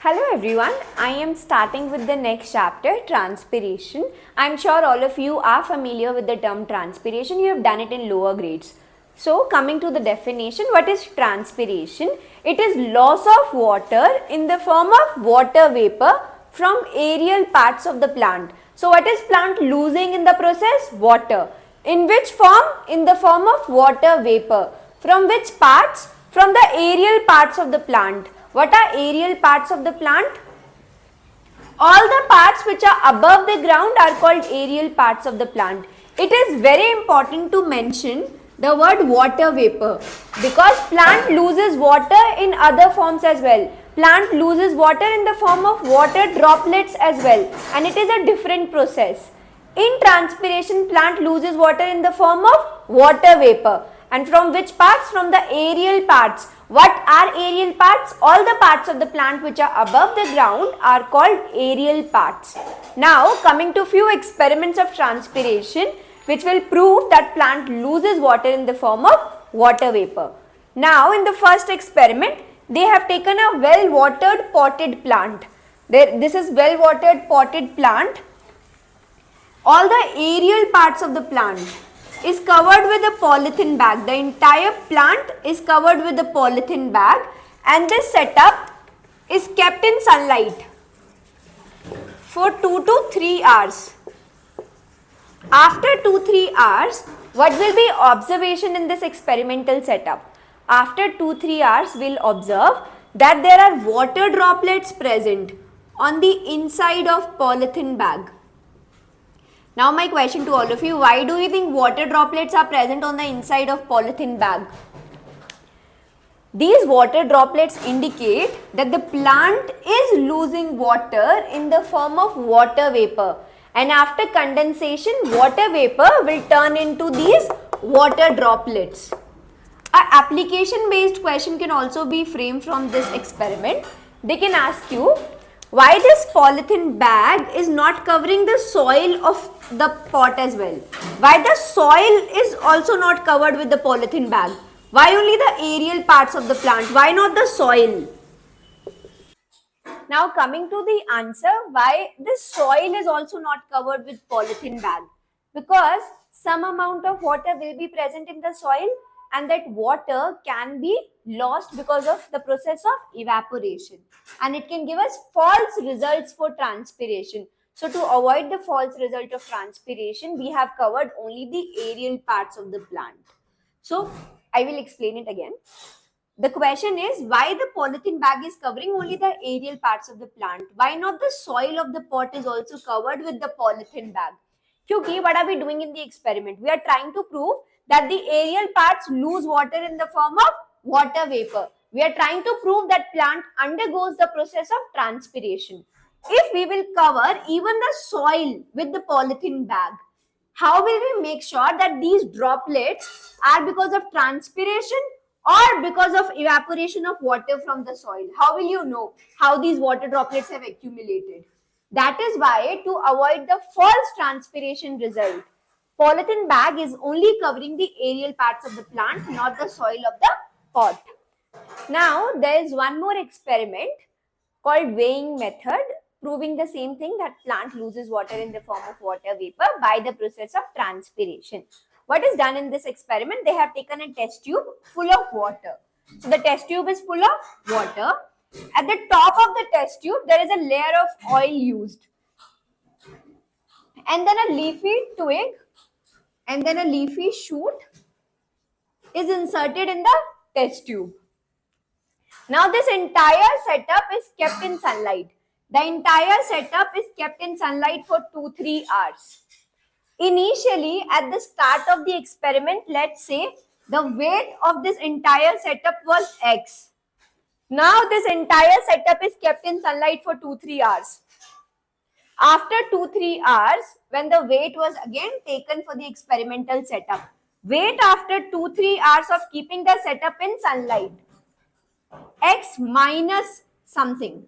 Hello everyone, I am starting with the next chapter, Transpiration. I am sure all of you are familiar with the term transpiration, you have done it in lower grades. So coming to the definition, what is transpiration? It is loss of water in the form of water vapor from aerial parts of the plant. So what is plant losing in the process? Water. In which form? In the form of water vapor. From which parts? From the aerial parts of the plant. What are aerial parts of the plant? All the parts which are above the ground are called aerial parts of the plant. It is very important to mention the word water vapor because plant loses water in other forms as well. Plant loses water in the form of water droplets as well, and it is a different process. In transpiration, plant loses water in the form of water vapor. And from which parts? From the aerial parts. What are aerial parts? All the parts of the plant which are above the ground are called aerial parts. Now coming to few experiments of transpiration which will prove that plant loses water in the form of water vapor. Now in the first experiment, they have taken a well watered potted plant. This is well watered potted plant. All the aerial parts of the plant is covered with a polythene bag. The entire plant is covered with a polythene bag and this setup is kept in sunlight for 2 to 3 hours. After 2-3 hours, what will be observation in this experimental setup? After 2-3 hours, we will observe that there are water droplets present on the inside of polythene bag. Now my question to all of you, why do you think water droplets are present on the inside of polythene bag? These water droplets indicate that the plant is losing water in the form of water vapor, and after condensation water vapor will turn into these water droplets. An application based question can also be framed from this experiment. They can ask you, why this polythene bag is not covering the soil of the pot as well? Why the soil is also not covered with the polythene bag? Why only the aerial parts of the plant? Why not the soil? Now coming to the answer, why this soil is also not covered with polythene bag? Because some amount of water will be present in the soil and that water can be lost because of the process of evaporation, and it can give us false results for transpiration. So to avoid the false result of transpiration, we have covered only the aerial parts of the plant. So I will explain it again. The question is, why the polythene bag is covering only the aerial parts of the plant? Why not the soil of the pot is also covered with the polythene bag? Because what are we doing in the experiment? We are trying to prove that the aerial parts lose water in the form of water vapor. We are trying to prove that plant undergoes the process of transpiration. If we will cover even the soil with the polythene bag, how will we make sure that these droplets are because of transpiration or because of evaporation of water from the soil? How will you know how these water droplets have accumulated? That is why, to avoid the false transpiration result, polythene bag is only covering the aerial parts of the plant, not the soil of the pot. Now there is one more experiment called weighing method, proving the same thing, that plant loses water in the form of water vapor by the process of transpiration. What is done in this experiment? They have taken a test tube full of water. So the test tube is full of water. At the top of the test tube, there is a layer of oil used. And then a leafy twig and then a leafy shoot is inserted in the test tube. Now this entire setup is kept in sunlight. The entire setup is kept in sunlight for 2-3 hours. Initially, at the start of the experiment, let's say the weight of this entire setup was X. Now this entire setup is kept in sunlight for 2-3 hours. After 2-3 hours, when the weight was again taken for the experimental setup, wait after 2-3 hours of keeping the setup in sunlight, X minus something.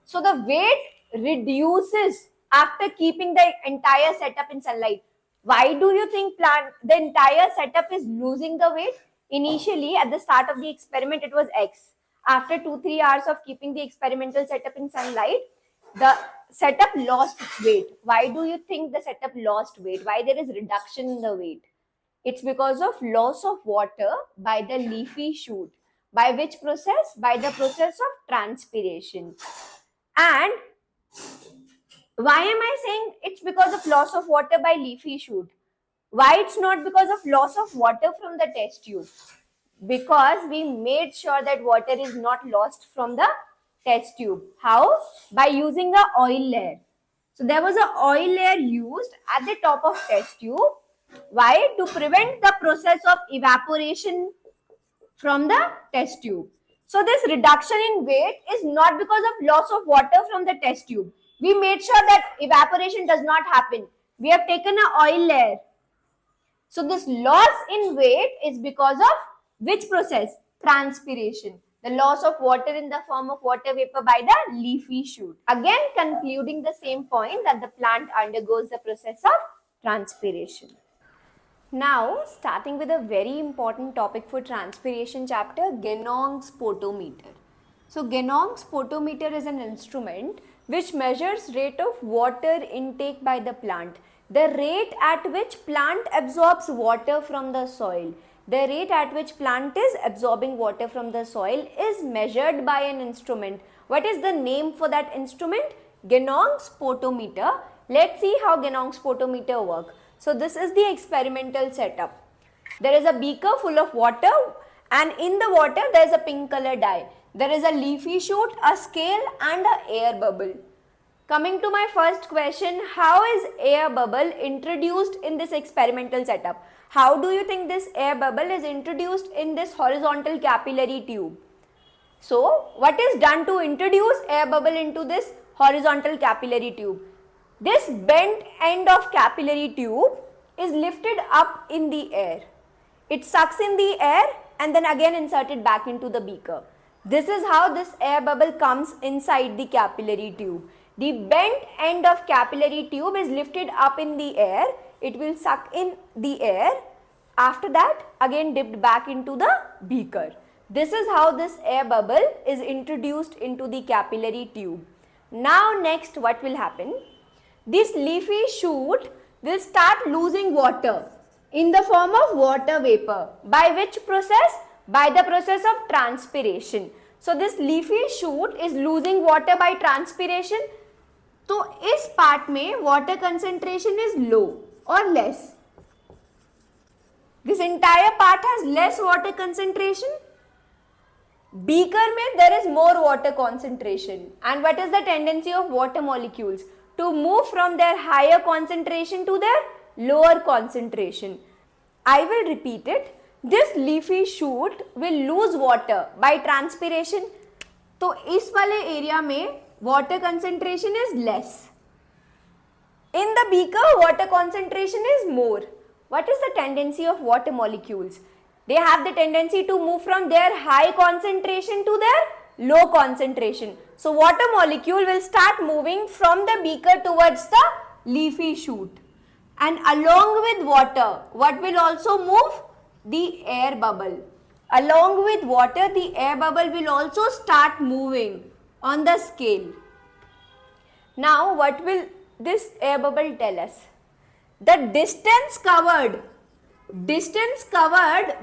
So the weight reduces after keeping the entire setup in sunlight. Why do you think the entire setup is losing the weight? Initially, at the start of the experiment, it was X. After 2-3 hours of keeping the experimental setup in sunlight, the setup lost its weight. Why do you think the setup lost weight? Why there is reduction in the weight? It's because of loss of water by the leafy shoot. By which process? By the process of transpiration. And why am I saying it's because of loss of water by leafy shoot? Why it's not because of loss of water from the test tube? Because we made sure that water is not lost from the test tube. How? By using a oil layer. So there was an oil layer used at the top of test tube. Why? To prevent the process of evaporation from the test tube. So this reduction in weight is not because of loss of water from the test tube. We made sure that evaporation does not happen. We have taken an oil layer. So this loss in weight is because of which process? Transpiration. The loss of water in the form of water vapor by the leafy shoot. Again, concluding the same point that the plant undergoes the process of transpiration. Now, starting with a very important topic for transpiration chapter, Ganong's photometer. So, Ganong's photometer is an instrument which measures rate of water intake by the plant. The rate at which plant absorbs water from the soil. The rate at which plant is absorbing water from the soil is measured by an instrument. What is the name for that instrument? Ganong's photometer. Let's see how Ganong's photometer works. So this is the experimental setup. There is a beaker full of water and in the water there is a pink color dye. There is a leafy shoot, a scale and an air bubble. Coming to my first question, how is air bubble introduced in this experimental setup? How do you think this air bubble is introduced in this horizontal capillary tube? So what is done to introduce air bubble into this horizontal capillary tube? This bent end of capillary tube is lifted up in the air. It sucks in the air and then again inserted back into the beaker. This is how this air bubble comes inside the capillary tube. The bent end of capillary tube is lifted up in the air. It will suck in the air. After that, again dipped back into the beaker. This is how this air bubble is introduced into the capillary tube. Now next, what will happen? This leafy shoot will start losing water in the form of water vapor. By which process? By the process of transpiration. So this leafy shoot is losing water by transpiration. तो इस part में water concentration is low or less. This entire part has less water concentration. Beaker में there is more water concentration. And what is the tendency of water molecules? To move from their higher concentration to their lower concentration. I will repeat it. This leafy shoot will lose water by transpiration. तो इस वाले area में water concentration is less. In the beaker, water concentration is more. What is the tendency of water molecules? They have the tendency to move from their high concentration to their low concentration. So water molecule will start moving from the beaker towards the leafy shoot. And along with water, what will also move? The air bubble. Along with water, the air bubble will also start moving on the scale. Now what will this air bubble tell us? The distance covered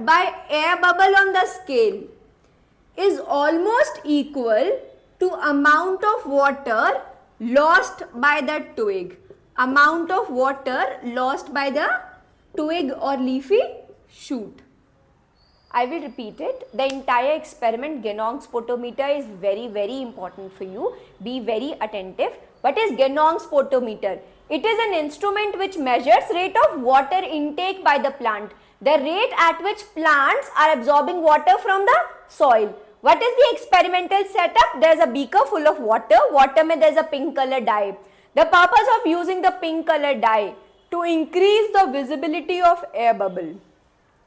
by air bubble on the scale is almost equal to amount of water lost by the twig. Amount of water lost by the twig or leafy shoot. I will repeat it. The entire experiment, Ganong's photometer, is very, very important for you. Be very attentive. What is Ganong's photometer? It is an instrument which measures rate of water intake by the plant. The rate at which plants are absorbing water from the soil. What is the experimental setup? There is a beaker full of water. Water mein there is a pink color dye. The purpose of using the pink color dye to increase the visibility of air bubble.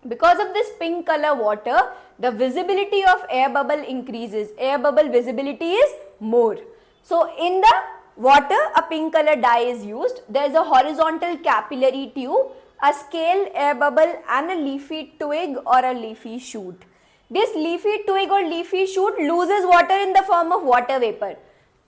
Because of this pink color water, the visibility of air bubble increases. Air bubble visibility is more. So in the water, a pink color dye is used. There is a horizontal capillary tube, a scale, air bubble and a leafy twig or a leafy shoot. This leafy twig or leafy shoot loses water in the form of water vapor.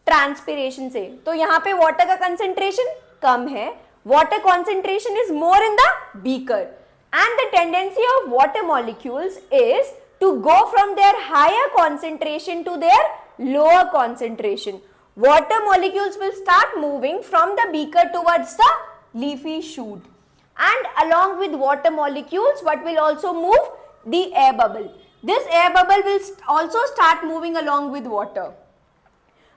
Transpiration से. तो यहाँ पे water का concentration कम है. Water concentration is more in the beaker. And the tendency of water molecules is to go from their higher concentration to their lower concentration. Water molecules will start moving from the beaker towards the leafy shoot. And along with water molecules, what will also move? The air bubble. This air bubble will also start moving along with water.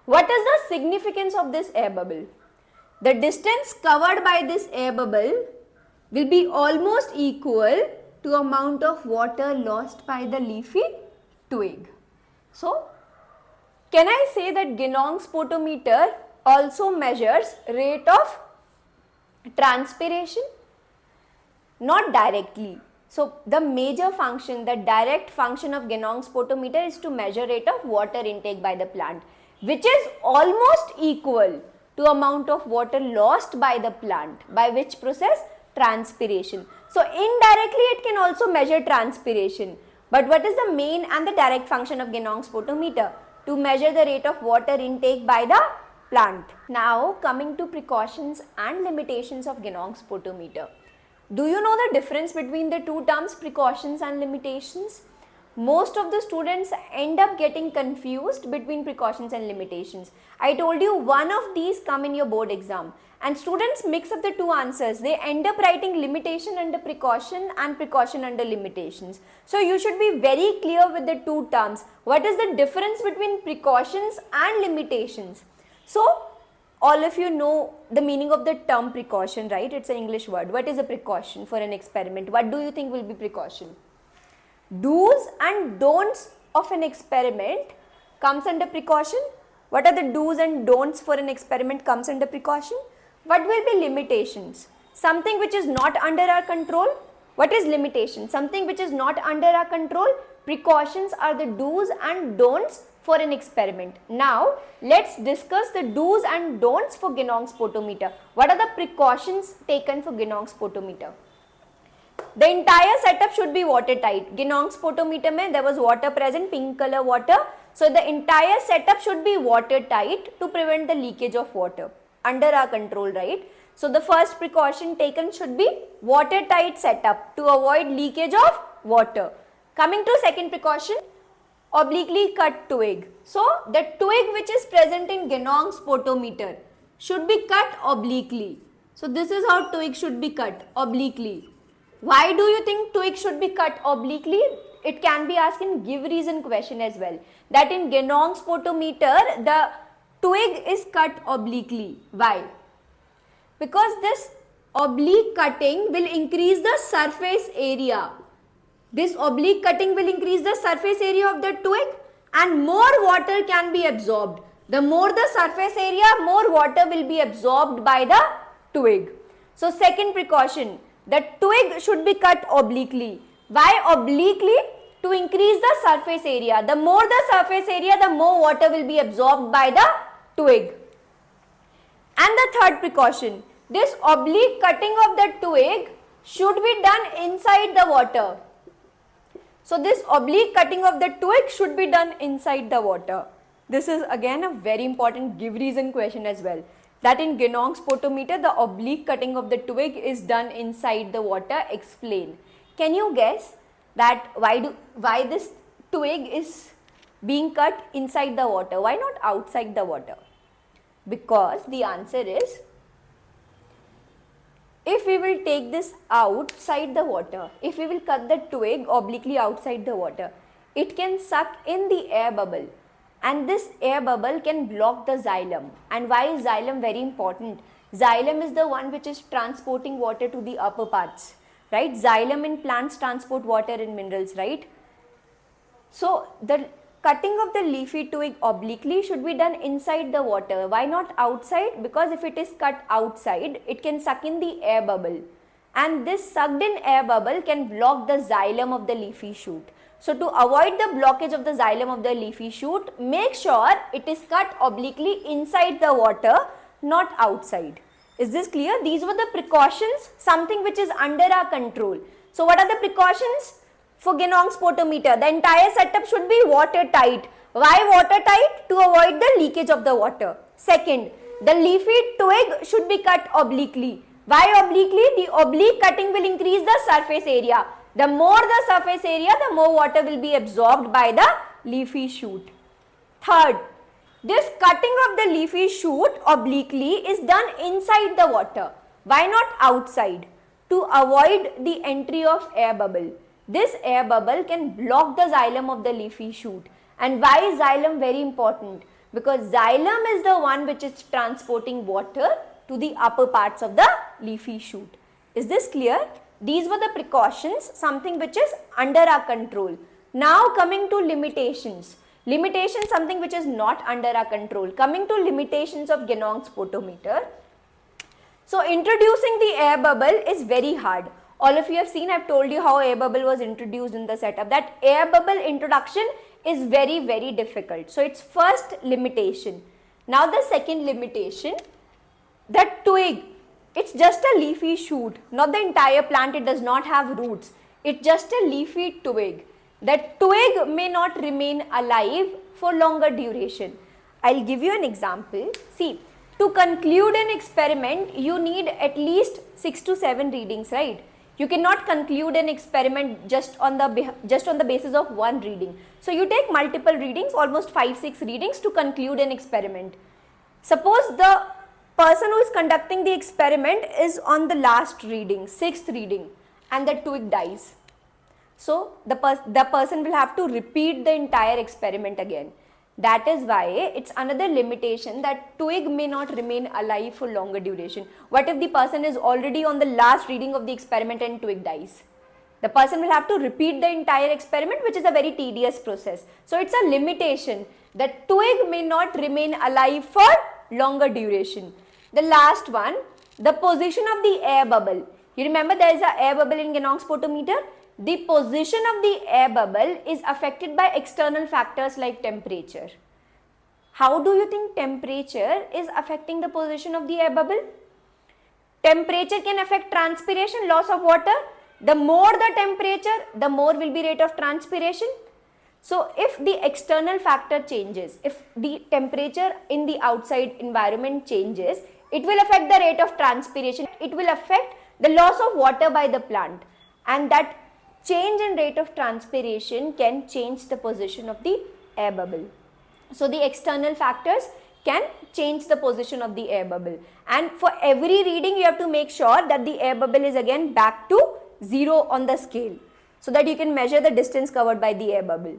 What is the significance of this air bubble? The distance covered by this air bubble will be almost equal to amount of water lost by the leafy twig. So, can I say that Ganong's photometer also measures rate of transpiration? Not directly. So, the major function, the direct function of Ganong's photometer is to measure rate of water intake by the plant, which is almost equal to amount of water lost by the plant. By which process? Transpiration. So, indirectly it can also measure transpiration. But what is the main and the direct function of Ganong's photometer? To measure the rate of water intake by the plant. Now, coming to precautions and limitations of Ganong's photometer. Do you know the difference between the two terms, precautions and limitations? Most of the students end up getting confused between precautions and limitations. I told you one of these come in your board exam, and students mix up the two answers. They end up writing limitation under precaution and precaution under limitations. So you should be very clear with the two terms. What is the difference between precautions and limitations? So all of you know the meaning of the term precaution, right? It's an English word. What is a precaution for an experiment? What do you think will be precaution? Do's and don'ts of an experiment comes under precaution. What are the do's and don'ts for an experiment comes under precaution? What will be limitations? Something which is not under our control. What is limitation? Something which is not under our control. Precautions are the do's and don'ts for an experiment. Now, let's discuss the do's and don'ts for Ganong's photometer. What are the precautions taken for Ganong's photometer? The entire setup should be watertight. Ganong's photometer mein there was water present, pink color water. So the entire setup should be watertight to prevent the leakage of water. Under our control, right? So the first precaution taken should be watertight setup to avoid leakage of water. Coming to second precaution, obliquely cut twig. So the twig which is present in Ganong's photometer should be cut obliquely. So this is how twig should be cut, obliquely. Why do you think twig should be cut obliquely? It can be asked in give reason question as well. That in Ganong's photometer, the twig is cut obliquely. Why? Because this oblique cutting will increase the surface area. This oblique cutting will increase the surface area of the twig and more water can be absorbed. The more the surface area, more water will be absorbed by the twig. So second precaution, the twig should be cut obliquely. Why obliquely? To increase the surface area. The more the surface area, the more water will be absorbed by the twig. And the third precaution, this oblique cutting of the twig should be done inside the water. So this oblique cutting of the twig should be done inside the water. This is again a very important give reason question as well. That in Ganong's photometer, the oblique cutting of the twig is done inside the water. Explain. Can you guess that why this twig is being cut inside the water? Why not outside the water? Because the answer is, if we will take this outside the water, if we will cut the twig obliquely outside the water, it can suck in the air bubble. And this air bubble can block the xylem. And why is xylem very important? Xylem is the one which is transporting water to the upper parts, right? Xylem in plants transport water and minerals, right? So the cutting of the leafy twig obliquely should be done inside the water. Why not outside? Because if it is cut outside, it can suck in the air bubble. And this sucked in air bubble can block the xylem of the leafy shoot. So to avoid the blockage of the xylem of the leafy shoot, make sure it is cut obliquely inside the water, not outside. Is this clear? These were the precautions, something which is under our control. So what are the precautions? For Ganong's photometer, the entire setup should be watertight. Why watertight? To avoid the leakage of the water. Second, the leafy twig should be cut obliquely. Why obliquely? The oblique cutting will increase the surface area. The more the surface area, the more water will be absorbed by the leafy shoot. Third, this cutting of the leafy shoot obliquely is done inside the water. Why not outside? To avoid the entry of air bubble. This air bubble can block the xylem of the leafy shoot. And why is xylem very important? Because xylem is the one which is transporting water to the upper parts of the leafy shoot. Is this clear? These were the precautions, something which is under our control. Now coming to limitations. Limitations, something which is not under our control. Coming to limitations of Ganong's photometer. So introducing the air bubble is very hard. All of you have seen, I have told you how air bubble was introduced in the setup. That air bubble introduction is very difficult. So it's first limitation. Now the second limitation, the twig. It's just a leafy shoot, not the entire plant. It does not have roots. It's just a leafy twig. That twig may not remain alive for longer duration. I'll give you an example. See, to conclude an experiment, you need at least 6 to 7 readings, right? You cannot conclude an experiment just on the basis of one reading. So you take multiple readings, almost 5-6 readings to conclude an experiment. Suppose the person who is conducting the experiment is on the last reading, 6th reading, and the twig dies. So the person will have to repeat the entire experiment again. That is why it's another limitation that twig may not remain alive for longer duration. What if the person is already on the last reading of the experiment and twig dies? The person will have to repeat the entire experiment, which is a very tedious process. So it's a limitation that twig may not remain alive for longer duration. The last one, the position of the air bubble. You remember there is an air bubble in Ganong's photometer? The position of the air bubble is affected by external factors like temperature. How do you think temperature is affecting the position of the air bubble? Temperature can affect transpiration, loss of water. The more the temperature, the more will be rate of transpiration. So if the external factor changes, if the temperature in the outside environment changes, it will affect the rate of transpiration. It will affect the loss of water by the plant, and that change in rate of transpiration can change the position of the air bubble. So the external factors can change the position of the air bubble, and for every reading you have to make sure that the air bubble is again back to 0 on the scale, so that you can measure the distance covered by the air bubble.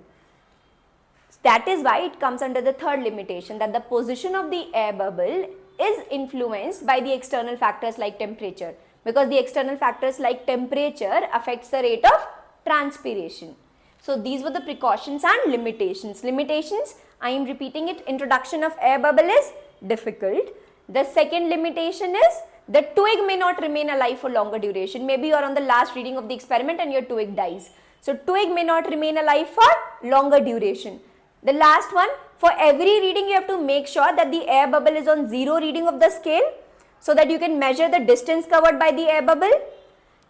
That is why it comes under the third limitation, that the position of the air bubble is influenced by the external factors like temperature, because the external factors like temperature affects the rate of transpiration. So these were the precautions and limitations. Limitations, I am repeating it, introduction of air bubble is difficult. The second limitation is the twig may not remain alive for longer duration. Maybe you are on the last reading of the experiment and your twig dies. So twig may not remain alive for longer duration. The last one, for every reading you have to make sure that the air bubble is on 0 reading of the scale, so that you can measure the distance covered by the air bubble.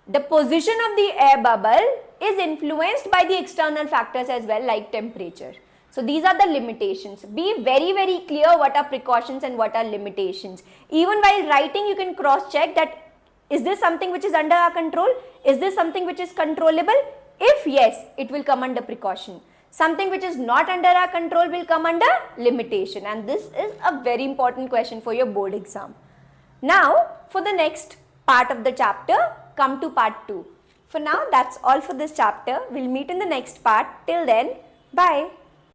The position of the air bubble is influenced by the external factors as well, like temperature. So these are the limitations. Be very clear what are precautions and what are limitations. Even while writing, you can cross check that is this something which is under our control? Is this something which is controllable? If yes, it will come under precaution. Something which is not under our control will come under limitation, and this is a very important question for your board exam. Now, for the next part of the chapter, come to part 2. For now, that's all for this chapter. We'll meet in the next part. Till then, bye.